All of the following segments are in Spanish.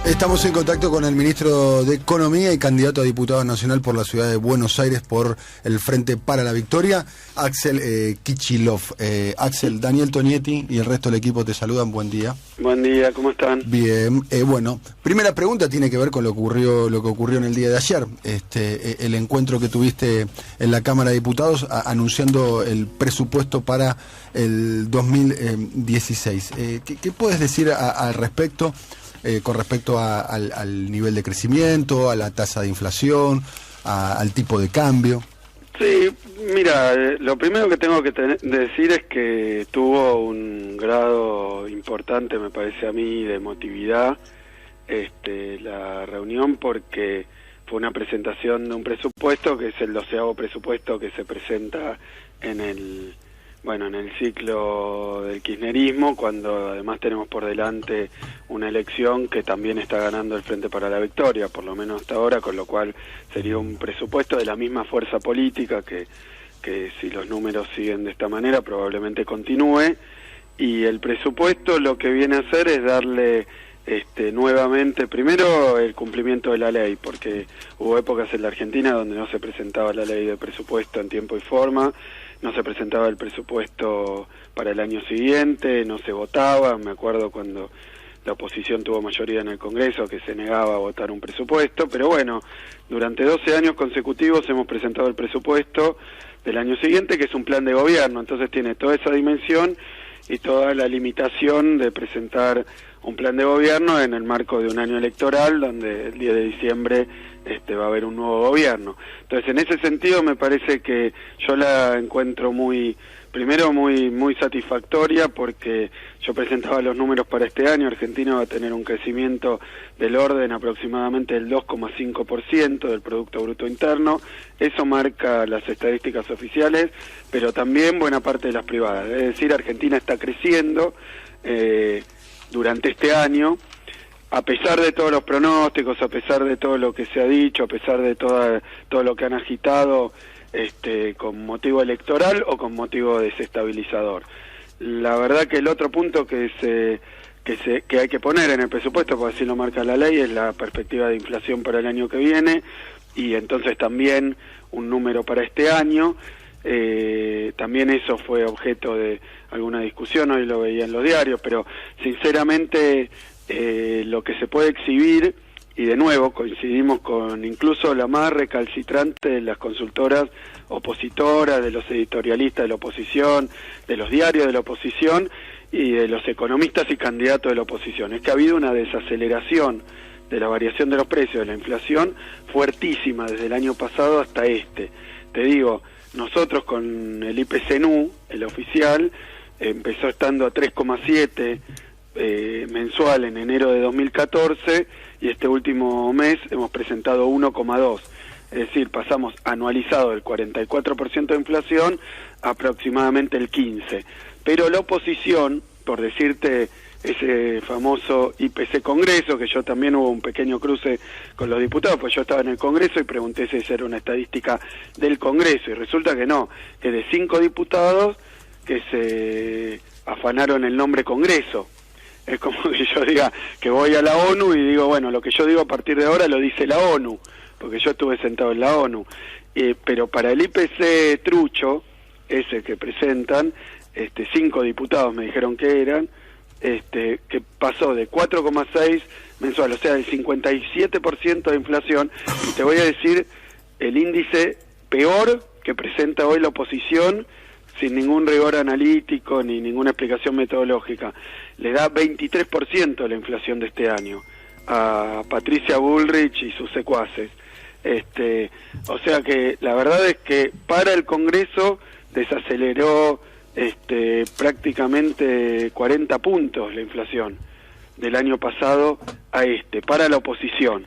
Estamos en contacto con el ministro de Economía y candidato a diputado nacional por la ciudad de Buenos Aires por el Frente para la Victoria, Axel Kicillof. Axel, Daniel Tonietti y el resto del equipo te saludan. Buen día. Buen día, ¿cómo están? Bien. Bueno, primera pregunta tiene que ver con lo que ocurrió en el día de ayer. El encuentro que tuviste en la Cámara de Diputados anunciando el presupuesto para el 2016. ¿Qué puedes decir al respecto? Con respecto al nivel de crecimiento, a la tasa de inflación, al tipo de cambio. Sí, mira, lo primero que tengo que decir es que tuvo un grado importante, me parece a mí, de emotividad la reunión, porque fue una presentación de un presupuesto que es el 12º presupuesto que se presenta en el ciclo del kirchnerismo, cuando además tenemos por delante una elección que también está ganando el Frente para la Victoria, por lo menos hasta ahora, con lo cual sería un presupuesto de la misma fuerza política que si los números siguen de esta manera probablemente continúe, y el presupuesto lo que viene a hacer es darle nuevamente, primero, el cumplimiento de la ley, porque hubo épocas en la Argentina donde no se presentaba la ley de presupuesto en tiempo y forma, no se presentaba el presupuesto para el año siguiente, no se votaba. Me acuerdo cuando la oposición tuvo mayoría en el Congreso que se negaba a votar un presupuesto, pero bueno, durante 12 años consecutivos hemos presentado el presupuesto del año siguiente, que es un plan de gobierno, entonces tiene toda esa dimensión y toda la limitación de presentar un plan de gobierno en el marco de un año electoral, donde el 10 de diciembre va a haber un nuevo gobierno. Entonces, en ese sentido, me parece que yo la encuentro muy satisfactoria, porque yo presentaba los números para este año. Argentina va a tener un crecimiento del orden aproximadamente del 2,5% del Producto Bruto Interno. Eso marca las estadísticas oficiales, pero también buena parte de las privadas. Es decir, Argentina está creciendo durante este año, a pesar de todos los pronósticos, a pesar de todo lo que se ha dicho, a pesar de todo lo que han agitado con motivo electoral o con motivo desestabilizador. La verdad que el otro punto que hay que poner en el presupuesto, porque así lo marca la ley, es la perspectiva de inflación para el año que viene, y entonces también un número para este año. También eso fue objeto de alguna discusión, hoy lo veía en los diarios, pero sinceramente lo que se puede exhibir, y de nuevo coincidimos con incluso la más recalcitrante de las consultoras opositoras, de los editorialistas de la oposición, de los diarios de la oposición y de los economistas y candidatos de la oposición, es que ha habido una desaceleración de la variación de los precios, de la inflación, fuertísima desde el año pasado hasta Te digo, nosotros con el IPC-NU, el oficial, empezó estando a 3,7 mensual en enero de 2014, y este último mes hemos presentado 1,2, es decir, pasamos anualizado del 44% de inflación a aproximadamente el 15%, pero la oposición, por decirte, ese famoso IPC Congreso, que yo también hubo un pequeño cruce con los diputados, pues yo estaba en el Congreso y pregunté si esa era una estadística del Congreso, y resulta que no, que de 5 diputados que se afanaron el nombre Congreso. Es como que yo diga que voy a la ONU y digo, bueno, lo que yo digo a partir de ahora lo dice la ONU, porque yo estuve sentado en la ONU. Pero para el IPC trucho, ese que presentan, 5 diputados me dijeron que eran, que pasó de 4,6 mensual, o sea, del 57% de inflación, y te voy a decir el índice peor que presenta hoy la oposición, sin ningún rigor analítico ni ninguna explicación metodológica. Le da 23% la inflación de este año a Patricia Bullrich y sus secuaces. O sea que la verdad es que para el Congreso desaceleró prácticamente 40 puntos la inflación del año pasado a para la oposición.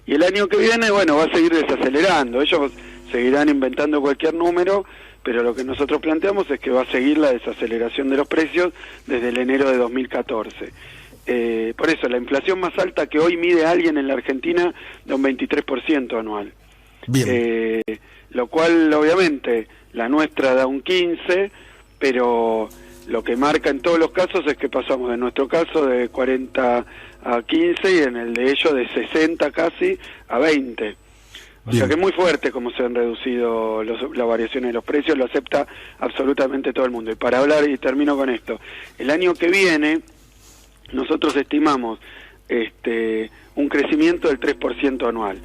Y el año que viene, bueno, va a seguir desacelerando. Ellos seguirán inventando cualquier número, pero lo que nosotros planteamos es que va a seguir la desaceleración de los precios desde el enero de 2014. Por eso, la inflación más alta que hoy mide alguien en la Argentina de un 23% anual. Bien. Lo cual, obviamente, la nuestra da un 15%, pero Lo que marca en todos los casos es que pasamos en nuestro caso de 40 a 15 y en el de ellos de 60 casi a 20. O sea que es muy fuerte como se han reducido las variaciones de los precios, lo acepta absolutamente todo el mundo. Y para hablar, y termino con esto, el año que viene nosotros estimamos un crecimiento del 3% anual.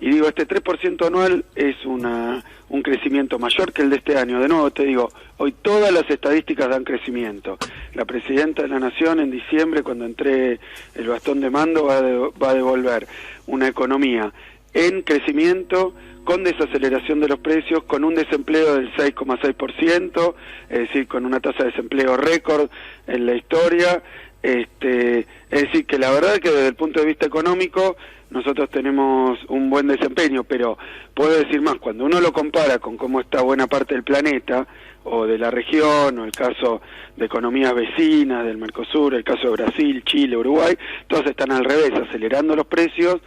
Y digo, este 3% anual es un crecimiento mayor que el de este año. De nuevo te digo, hoy todas las estadísticas dan crecimiento. La Presidenta de la Nación en diciembre, cuando entregue el bastón de mando, va a devolver una economía en crecimiento, con desaceleración de los precios, con un desempleo del 6,6%, es decir, con una tasa de desempleo récord en la historia. Es decir, que la verdad es que desde el punto de vista económico nosotros tenemos un buen desempeño, pero puedo decir más, cuando uno lo compara con cómo está buena parte del planeta, o de la región, o el caso de economías vecinas, del Mercosur, el caso de Brasil, Chile, Uruguay, todas están al revés, acelerando los precios,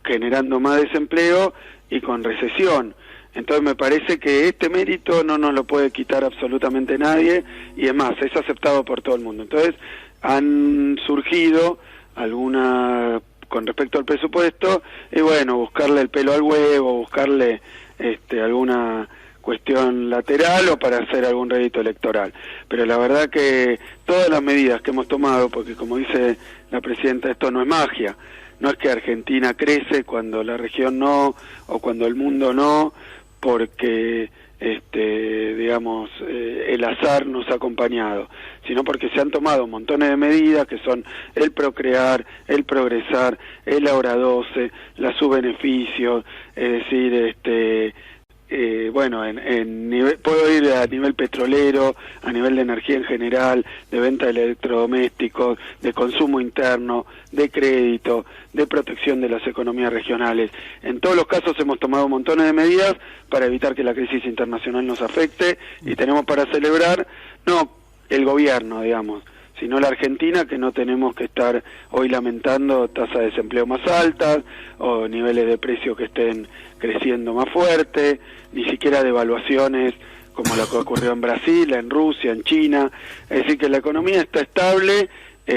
generando más desempleo y con recesión. Entonces me parece que este mérito no nos lo puede quitar absolutamente nadie, y es más, es aceptado por todo el mundo. Entonces han surgido algunas, con respecto al presupuesto, y bueno, buscarle el pelo al huevo, buscarle alguna cuestión lateral o para hacer algún rédito electoral. Pero la verdad que todas las medidas que hemos tomado, porque como dice la Presidenta, esto no es magia, no es que Argentina crece cuando la región no, o cuando el mundo no, porque digamos el azar nos ha acompañado, sino porque se han tomado montones de medidas que son el procrear, el progresar, el ahora 12, la subbeneficios, es decir, bueno, puedo ir a nivel petrolero, a nivel de energía en general, de venta de electrodomésticos, de consumo interno, de crédito, de protección de las economías regionales. En todos los casos hemos tomado montones de medidas para evitar que la crisis internacional nos afecte, y tenemos para celebrar, no el gobierno, digamos, sino la Argentina, que no tenemos que estar hoy lamentando tasas de desempleo más altas o niveles de precios que estén creciendo más fuerte, ni siquiera devaluaciones como la que ocurrió en Brasil, en Rusia, en China. Es decir, que la economía está estable,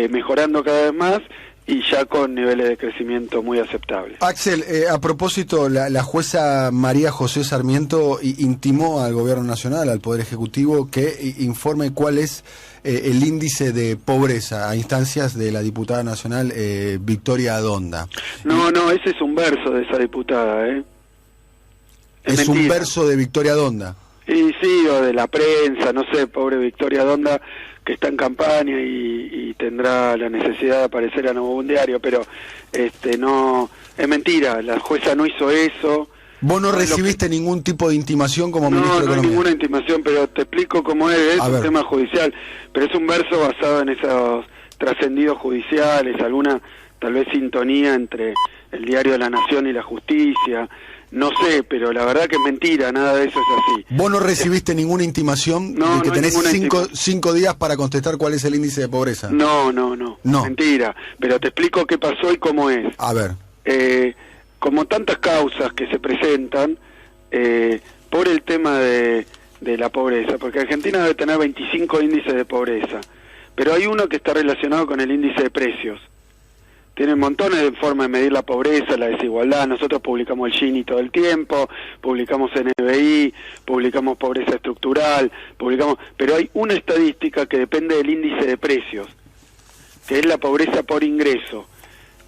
mejorando cada vez más, y ya con niveles de crecimiento muy aceptables. Axel, a propósito, la jueza María José Sarmiento intimó al Gobierno Nacional, al Poder Ejecutivo, que informe cuál es el índice de pobreza, a instancias de la diputada nacional Victoria Donda. No, ese es un verso de esa diputada, Es un verso de Victoria Donda. Y sí, o de la prensa, no sé, pobre Victoria Donda, que está en campaña y tendrá la necesidad de aparecer a un diario, pero no, es mentira, la jueza no hizo eso. ¿Vos no recibiste ningún tipo de intimación como ministro de Economía? No, ninguna intimación, pero te explico cómo es un tema judicial, pero es un verso basado en esos trascendidos judiciales, alguna tal vez sintonía entre el diario de la Nación y la justicia. No sé, pero la verdad que es mentira, nada de eso es así. ¿Vos no recibiste ninguna intimación de que tenés 5 días para contestar cuál es el índice de pobreza? No, mentira, pero te explico qué pasó y cómo es. A ver. Como tantas causas que se presentan por el tema de la pobreza, porque Argentina debe tener 25 índices de pobreza, pero hay uno que está relacionado con el índice de precios. Tienen montones de formas de medir la pobreza, la desigualdad. Nosotros publicamos el Gini todo el tiempo, publicamos NBI, publicamos pobreza estructural, pero hay una estadística que depende del índice de precios, que es la pobreza por ingreso.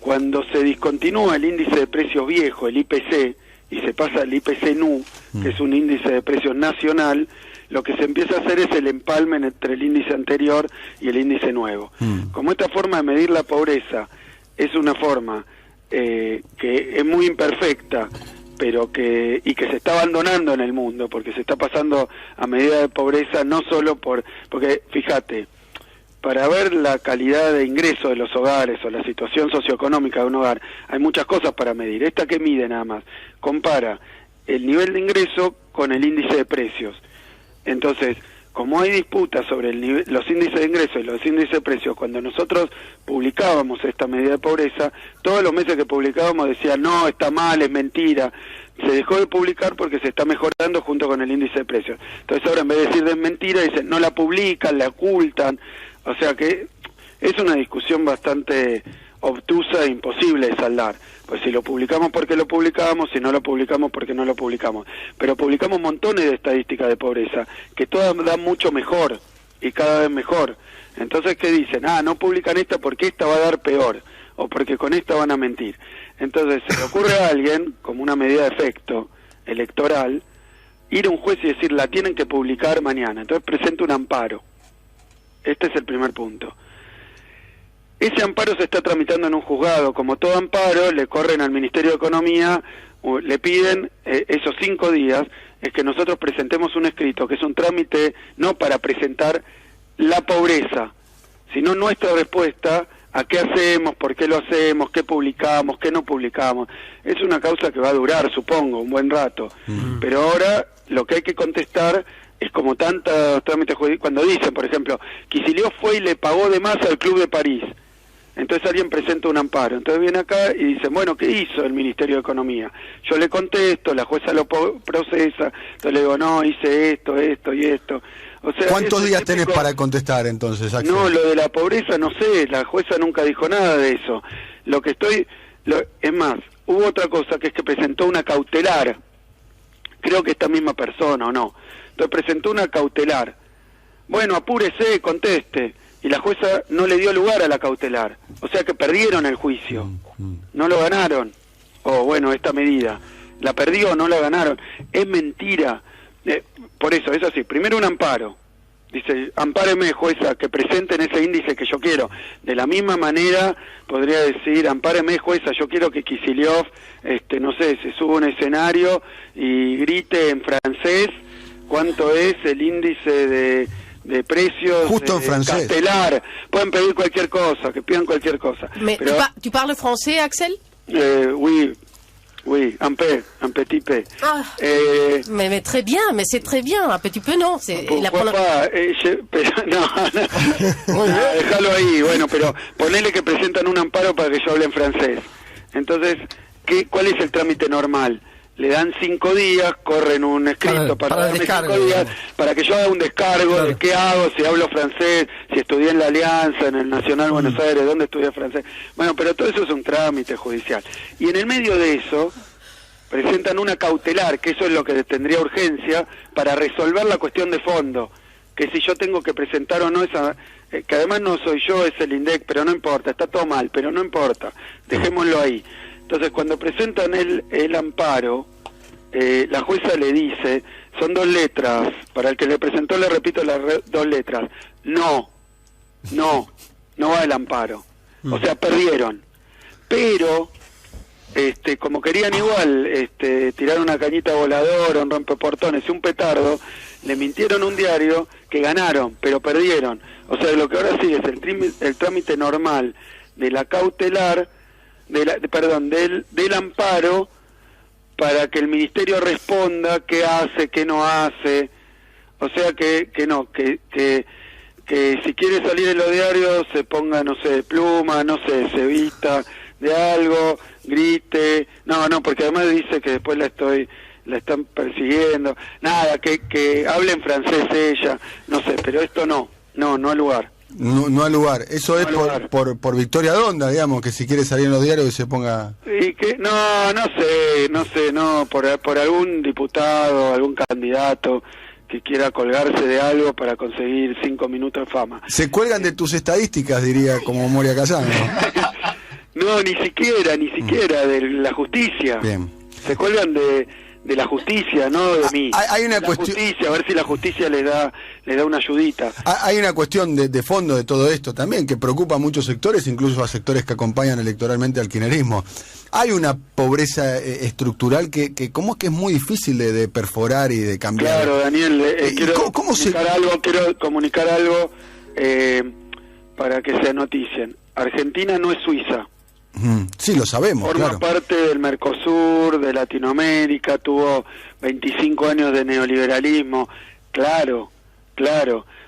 Cuando se discontinúa el índice de precios viejo, el IPC, y se pasa al IPC-NU, que es un índice de precios nacional, lo que se empieza a hacer es el empalme entre el índice anterior y el índice nuevo. Como esta forma de medir la pobreza es una forma que es muy imperfecta, pero que se está abandonando en el mundo, porque se está pasando a medida de pobreza, no solo porque fíjate, para ver la calidad de ingreso de los hogares o la situación socioeconómica de un hogar, hay muchas cosas para medir. Esta que mide nada más, compara el nivel de ingreso con el índice de precios. Entonces, como hay disputas sobre los índices de ingreso y los índices de precios, cuando nosotros publicábamos esta medida de pobreza, todos los meses que publicábamos decían, no, está mal, es mentira. se dejó de publicar porque se está mejorando junto con el índice de precios. Entonces ahora en vez de decir de mentira, dicen no la publican, la ocultan. O sea que es una discusión bastante obtusa e imposible de saldar. Pues si lo publicamos, ¿por qué lo publicamos? Si no lo publicamos, ¿por qué no lo publicamos? Pero publicamos montones de estadísticas de pobreza, que todas dan mucho mejor, y cada vez mejor. Entonces, ¿qué dicen? No publican esta porque esta va a dar peor, o porque con esta van a mentir. Entonces, se le ocurre a alguien, como una medida de efecto electoral, ir a un juez y decir, la tienen que publicar mañana. Entonces presenta un amparo. Este es el primer punto. Ese amparo se está tramitando en un juzgado. Como todo amparo, le corren al Ministerio de Economía, le piden esos 5 días, es que nosotros presentemos un escrito, que es un trámite no para presentar la pobreza, sino nuestra respuesta a qué hacemos, por qué lo hacemos, qué publicamos, qué no publicamos. Es una causa que va a durar, supongo, un buen rato. Pero ahora lo que hay que contestar es como tantos trámites judiciales, cuando dicen, por ejemplo, Kicillof fue y le pagó de más al Club de París. Entonces alguien presenta un amparo. Entonces viene acá y dicen, bueno, ¿qué hizo el Ministerio de Economía? Yo le contesto, la jueza lo procesa, entonces le digo, no, hice esto y esto. O sea, ¿cuántos días tenés para contestar entonces, Axel? No, lo de la pobreza no sé, la jueza nunca dijo nada de eso. Es más, hubo otra cosa, que es que presentó una cautelar. Creo que esta misma persona, ¿o no? Entonces presentó una cautelar. Bueno, apúrese, conteste. Y la jueza no le dio lugar a la cautelar. O sea que perdieron el juicio. No lo ganaron. Bueno, esta medida. La perdió, no la ganaron. Es mentira. Por eso, es así. Primero un amparo. Dice, ampáreme, jueza, que presenten ese índice que yo quiero. De la misma manera, podría decir, ampáreme, jueza, yo quiero que Kicillof, no sé, se suba a un escenario y grite en francés cuánto es el índice de precios. Justo en francés. Castelar. Pueden pedir cualquier cosa, que pidan cualquier cosa. Pero, ¿tu parles français, Axel? Oui, un petit peu. Mais très bien, mais c'est très bien, un petit peu non. No, déjalo ahí, bueno, pero ponele que presentan un amparo para que yo hable en francés. Entonces, ¿cuál es el trámite normal? Le dan 5 días, corren un escrito para darme 5 días, para que yo haga un descargo de qué hago, si hablo francés, si estudié en la Alianza, en el Nacional Buenos Aires, dónde estudié francés. Bueno, pero todo eso es un trámite judicial. Y en el medio de eso, presentan una cautelar, que eso es lo que tendría urgencia, para resolver la cuestión de fondo, que si yo tengo que presentar o no esa... que además no soy yo, es el INDEC, pero no importa, está todo mal, pero no importa, dejémoslo ahí. Entonces, cuando presentan el amparo, la jueza le dice, son 2 letras, para el que le presentó le repito las 2 letras, no va el amparo. O sea, perdieron. Pero, como querían igual tirar una cañita voladora, un rompeportones y un petardo, le mintieron a un diario que ganaron, pero perdieron. O sea, lo que ahora sigue es el trámite normal de la cautelar, del amparo, para que el ministerio responda qué hace, qué no hace. O sea que si quiere salir en los diarios se ponga, no sé, pluma, no sé, se vista de algo, grite, no, porque además dice que después la están persiguiendo, nada, que hable en francés ella, no sé, pero esto no al lugar. No al lugar. Eso no es por Victoria Donda, digamos, que si quiere salir en los diarios se ponga... Y que no sé, por algún diputado, algún candidato que quiera colgarse de algo para conseguir 5 minutos de fama. Se cuelgan de tus estadísticas, diría como Moria Kazan, ¿no? No, ni siquiera de la justicia. Bien. Se cuelgan de la justicia, no de mí. Hay una cuestión, justicia, a ver si la justicia le da una ayudita. Hay una cuestión de fondo de todo esto también, que preocupa a muchos sectores, incluso a sectores que acompañan electoralmente al kirchnerismo. Hay una pobreza estructural que como que es muy difícil de perforar y de cambiar. Claro, Daniel, quiero comunicar algo para que se noticien. Argentina no es Suiza. Sí, lo sabemos. Forma parte del Mercosur, de Latinoamérica, tuvo 25 años de neoliberalismo. Claro.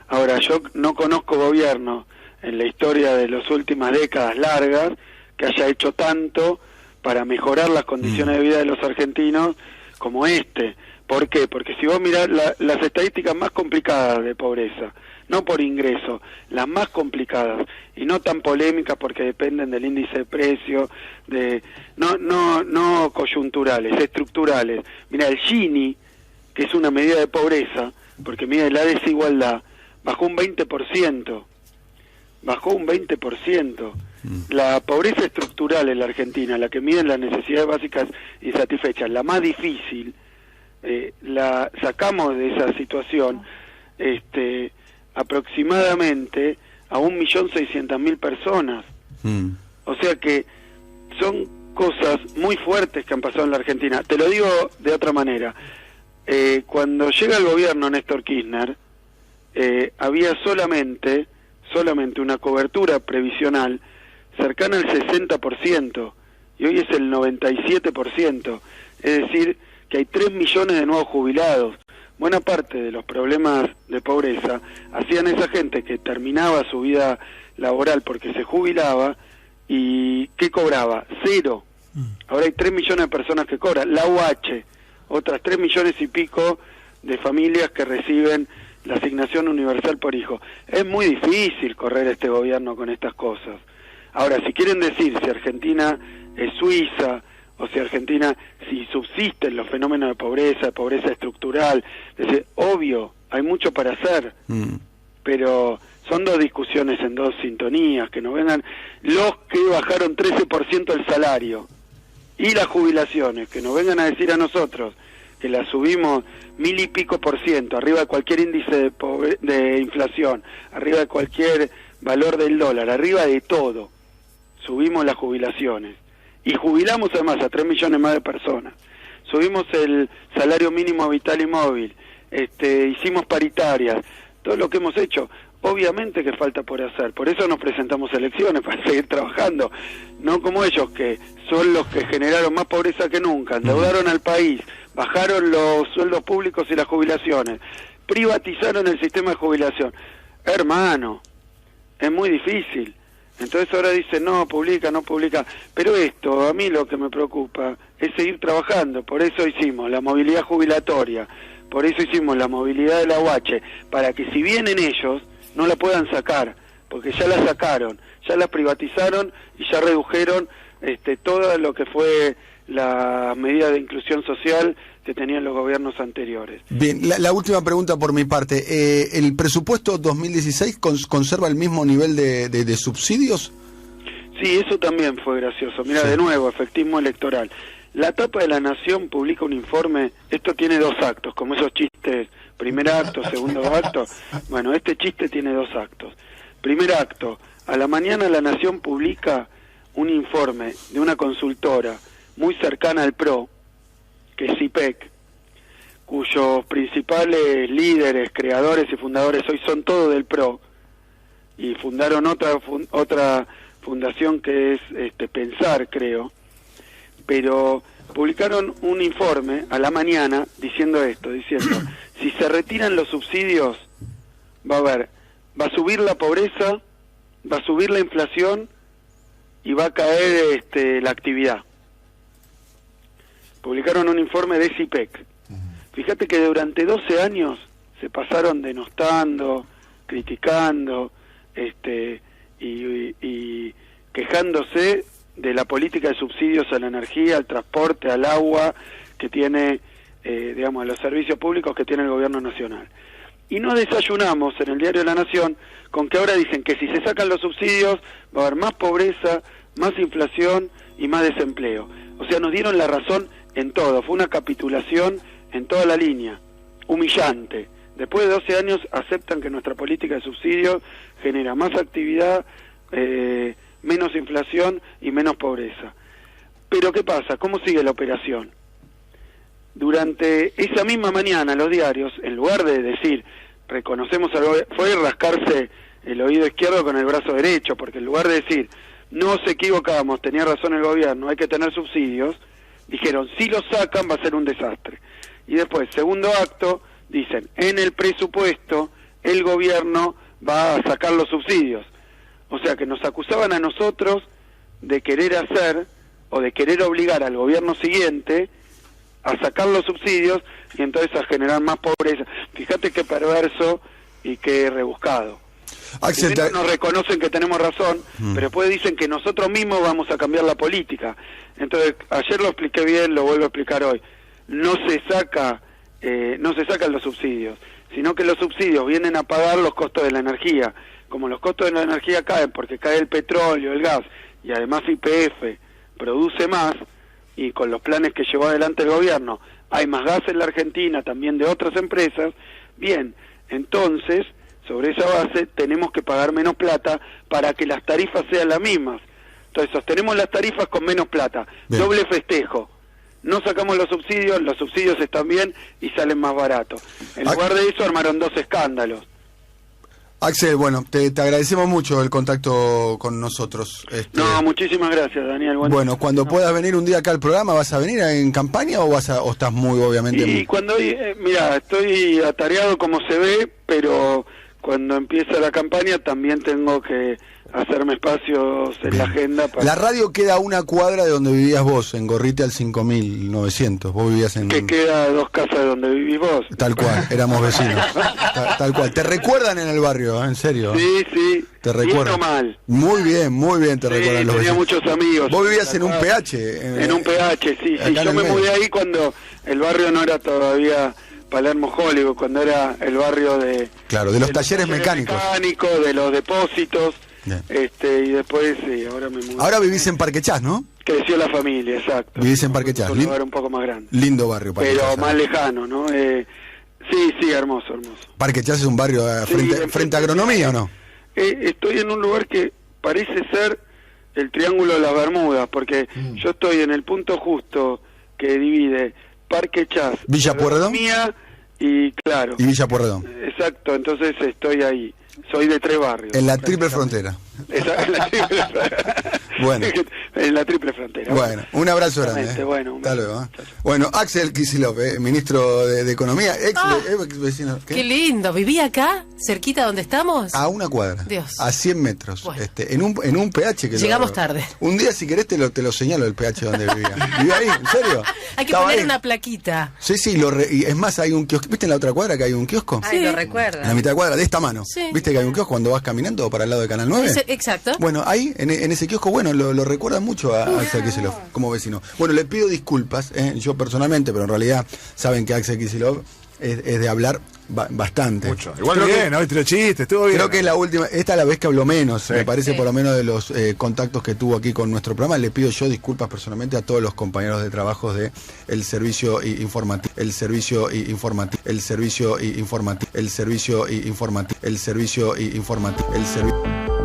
Ahora, yo no conozco gobierno en la historia de las últimas décadas largas que haya hecho tanto para mejorar las condiciones de vida de los argentinos como este. ¿Por qué? Porque si vos mirás las estadísticas más complicadas de pobreza, no por ingreso, las más complicadas, y no tan polémicas porque dependen del índice de precio, no coyunturales, estructurales. Mirá, el Gini, que es una medida de pobreza, porque mide la desigualdad, bajó un 20%. Bajó un 20%. La pobreza estructural en la Argentina, la que mide las necesidades básicas insatisfechas, la más difícil, la sacamos de esa situación aproximadamente a 1.600.000 personas. O sea que son cosas muy fuertes que han pasado en la Argentina. Te lo digo de otra manera. Cuando llega el gobierno Néstor Kirchner, había solamente una cobertura previsional cercana al 60%, y hoy es el 97%, es decir, que hay 3 millones de nuevos jubilados. Buena parte de los problemas de pobreza hacían esa gente que terminaba su vida laboral porque se jubilaba, y ¿qué cobraba? Cero. Ahora hay 3 millones de personas que cobran. La UH, otras 3 millones y pico de familias que reciben la asignación universal por hijo. Es muy difícil correr este gobierno con estas cosas. Ahora, si quieren decir si Argentina es Suiza, o si Argentina, si subsisten los fenómenos de pobreza estructural, es obvio, hay mucho para hacer, pero son dos discusiones en dos sintonías, que nos vengan los que bajaron 13% el salario y las jubilaciones, que nos vengan a decir a nosotros que la subimos 1.000 y pico %, arriba de cualquier índice de inflación, arriba de cualquier valor del dólar, arriba de todo, subimos las jubilaciones. Y jubilamos además a 3 millones más de personas. Subimos el salario mínimo vital y móvil, hicimos paritarias, todo lo que hemos hecho. Obviamente que falta por hacer, por eso nos presentamos a elecciones, para seguir trabajando, no como ellos, que son los que generaron más pobreza que nunca, endeudaron al país, bajaron los sueldos públicos y las jubilaciones, privatizaron el sistema de jubilación. Hermano, es muy difícil. Entonces ahora dicen, no publica, pero esto, a mí lo que me preocupa es seguir trabajando. Por eso hicimos la movilidad jubilatoria, por eso hicimos la movilidad de la UH, para que si vienen ellos, no la puedan sacar, porque ya la sacaron, ya la privatizaron y ya redujeron todo lo que fue la medida de inclusión social que tenían los gobiernos anteriores. Bien, la última pregunta por mi parte. ¿El presupuesto 2016 conserva el mismo nivel de subsidios? Sí, eso también fue gracioso. Mira, de nuevo, efectismo electoral. La Tapa de la Nación publica un informe, esto tiene 2 actos, como esos chistes, primer acto, segundo acto. Bueno, este chiste tiene 2 actos. Primer acto, a la mañana La Nación publica un informe de una consultora muy cercana al PRO, que es CIPEC, cuyos principales líderes, creadores y fundadores hoy son todos del PRO, y fundaron otra fundación que es Pensar, creo, pero publicaron un informe a la mañana diciendo si se retiran los subsidios, va a subir la pobreza, va a subir la inflación y va a caer la actividad. Publicaron un informe de CIPEC. Fíjate que durante 12 años se pasaron denostando, criticando, y quejándose de la política de subsidios a la energía, al transporte, al agua, que tiene, a los servicios públicos que tiene el gobierno nacional. Y no desayunamos en el diario La Nación con que ahora dicen que si se sacan los subsidios va a haber más pobreza, más inflación y más desempleo. O sea, nos dieron la razón en todo, fue una capitulación en toda la línea, humillante. Después de 12 años aceptan que nuestra política de subsidios genera más actividad, menos inflación y menos pobreza. Pero ¿qué pasa? ¿Cómo sigue la operación? Durante esa misma mañana los diarios, en lugar de decir, reconocemos al gobierno, fue rascarse el oído izquierdo con el brazo derecho, porque en lugar de decir, nos equivocamos, tenía razón el gobierno, hay que tener subsidios, dijeron, si los sacan va a ser un desastre. Y después, segundo acto, dicen, en el presupuesto el gobierno va a sacar los subsidios. O sea que nos acusaban a nosotros de querer hacer o de querer obligar al gobierno siguiente a sacar los subsidios y entonces a generar más pobreza. Fíjate qué perverso y qué rebuscado. Axel, Nos reconocen que tenemos razón, pero después dicen que nosotros mismos vamos a cambiar la política. Entonces, ayer lo expliqué bien, lo vuelvo a explicar hoy. No se sacan los subsidios, sino que los subsidios vienen a pagar los costos de la energía. Como los costos de la energía caen porque cae el petróleo, el gas, y además YPF produce más, y con los planes que llevó adelante el gobierno, hay más gas en la Argentina, también de otras empresas, bien, entonces, sobre esa base, tenemos que pagar menos plata para que las tarifas sean las mismas. Entonces, sostenemos las tarifas con menos plata. Bien. Doble festejo. No sacamos los subsidios están bien y salen más baratos. En lugar de eso, armaron 2 escándalos. Axel, bueno, te agradecemos mucho el contacto con nosotros. No, muchísimas gracias, Daniel. Bueno, cuando puedas venir un día acá al programa, ¿vas a venir en campaña o estás muy, obviamente... Y cuando, mira, estoy atareado como se ve, pero cuando empieza la campaña también tengo que hacerme espacios en la agenda. La radio queda a 1 cuadra de donde vivías vos, en Gorriti al 5900. Vos vivías en... Que queda a 2 casas de donde vivís vos. Tal cual, éramos vecinos. Tal cual. ¿Te recuerdan en el barrio, en serio? Sí. ¿Te recuerdan? Mal. Muy bien te recuerdan los tenía vecinos. Muchos amigos. Vos vivías en un PH. En un PH, sí. Yo me mudé ahí cuando el barrio no era todavía Palermo Hollywood, cuando era el barrio de... Claro, de los talleres mecánicos. De los depósitos. Y después, sí, ahora me mudé. Ahora vivís en Parque Chas, ¿no? Creció la familia, exacto. Vivís en Parque Chas. Un lugar un poco más grande. Lindo barrio, Parque Pero Chas, más lejano, ¿no? Sí, hermoso. Parque Chas es un barrio frente a Agronomía, ¿o no? Estoy en un lugar que parece ser el Triángulo de las Bermudas, porque yo estoy en el punto justo que divide Parque Chas, Villa Pueyrredón y claro. Y Villa Pueyrredón. Exacto, entonces estoy ahí. Soy de 3 barrios. En la triple frontera. Bueno. En la triple frontera. Bueno, un abrazo grande. Bueno, hasta luego. Bueno, Axel Kicillof, ministro de Economía, ex vecino. Qué lindo. ¿Vivía acá, cerquita donde estamos? A 1 cuadra. Dios. A 100 metros. Bueno. En un PH que llegamos tarde. Un día, si querés, te lo señalo el PH donde vivía. ¿Vivía ahí? ¿En serio? Hay que poner una plaquita. Sí, y es más, hay un kiosco. ¿Viste en la otra cuadra que hay un kiosco? Sí, lo recuerdo. En la mitad de cuadra, de esta mano. Sí. ¿Viste que hay un kiosco cuando vas caminando para el lado de Canal 9? Exacto. Bueno, ahí, en ese kiosco, bueno, lo recuerdan mucho a Axel Kicillof como vecino. Bueno, le pido disculpas, yo personalmente, pero en realidad saben que Axel Kicillof es de hablar bastante. Mucho. Igual bien, hoy tiró chistes, estuvo bien. Creo que es la última, esta es la vez que habló menos, me parece, Sí. por lo menos de los contactos que tuvo aquí con nuestro programa. Le pido yo disculpas personalmente a todos los compañeros de trabajos de el servicio informativo, el servicio informativo, el servicio informativo, el servicio informativo, el servicio informativo, el servicio